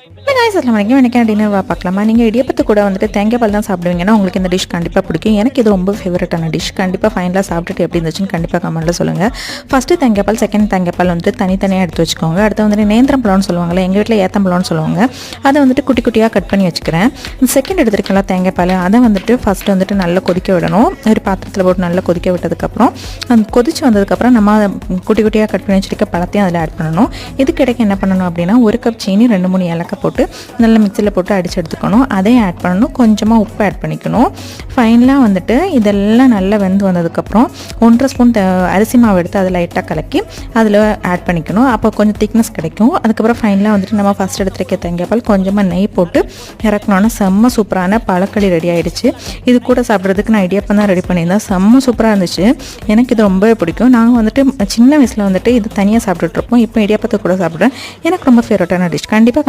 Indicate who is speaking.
Speaker 1: Guys अस्सलाम वालेकुम எனக்கு டின்னர் பார்க்கலாமா நீங்கள் இடியப்பத்து கூட வந்துட்டு தேங்காய் பால் தான் சாப்பிடுவீங்கன்னா உங்களுக்கு இந்த டிஷ் கண்டிப்பாக பிடிக்கும். எனக்கு இது ரொம்ப ஃபேவரட்டான டிஷ். கண்டிப்பாக ஃபைனலாக சாப்பிட்டுட்டு எப்படி இருந்துச்சுன்னு கண்டிப்பாக கமெண்ட்டில் சொல்லுங்கள். ஃபஸ்ட்டு தேங்காய் பால், செகண்ட் தேங்காய் பால் வந்துட்டு தனித்தனியாக எடுத்து வச்சுக்கோங்க. அடுத்து வந்துட்டு நேந்திரம் பழம்னு சொல்லுவாங்கள்ல, எங்கள் வீட்டில் ஏத்தம்பழம்னு சொல்லுவாங்க. அதை வந்துட்டு குட்டி குட்டியாக கட் பண்ணி வச்சுக்கிறேன். செகண்ட் எடுத்துருக்கல தேங்காய் பால், அதை வந்துட்டு ஃபஸ்ட்டு வந்துட்டு நல்லா கொதிக்க விடணும். ஒரு பாத்திரத்தில் போட்டு நல்லா கொதிக்க விட்டதுக்கப்புறம் அந்த கொதிச்சு வந்ததுக்கப்புறம் நம்ம அதை குட்டி குட்டியாக கட் பண்ணி வச்சுருக்க பழத்தையும் அதில் ஆட் பண்ணணும். இதுக்கு இடைக்கு என்ன பண்ணணும் அப்படின்னா, ஒரு கப் சீனி, 2-3 ஏலக்காய் போட்டு நல்லா மிக்சியில் போட்டு அடித்து எடுத்துக்கணும். அதையும் ஆட் பண்ணணும். கொஞ்சமாக உப்பு ஆட் பண்ணிக்கணும். ஃபைனலாக வந்துட்டு இதெல்லாம் நல்லா வெந்து வந்ததுக்கப்புறம் 1.5 ஸ்பூன் அரிசி மாவு எடுத்து அதை லைட்டாக கலக்கி அதில் ஆட் பண்ணிக்கணும். அப்போ கொஞ்சம் திக்னஸ் கிடைக்கும். அதுக்கப்புறம் ஃபைனலாக வந்துட்டு நம்ம ஃபஸ்ட் எடுத்துருக்க தேங்காய் பால் கொஞ்சமாக நெய் போட்டு இறக்கணுன்னா செம்ம சூப்பரான பழக்களி ரெடி ஆகிடுச்சு. இது கூட சாப்பிட்றதுக்கு நான் இடியப்பம் தான் ரெடி பண்ணியிருந்தேன். செம்ம சூப்பராக இருந்துச்சு. எனக்கு இது ரொம்பவே பிடிக்கும். நாங்கள் வந்துட்டு சின்ன வயசில் வந்துட்டு இது தனியாக சாப்பிட்டுட்ருப்போம். இப்போ இடியப்பத்தை கூட சாப்பிட்றேன். எனக்கு ரொம்ப ஃபேவரட்டான டிஷ். கண்டிப்பாக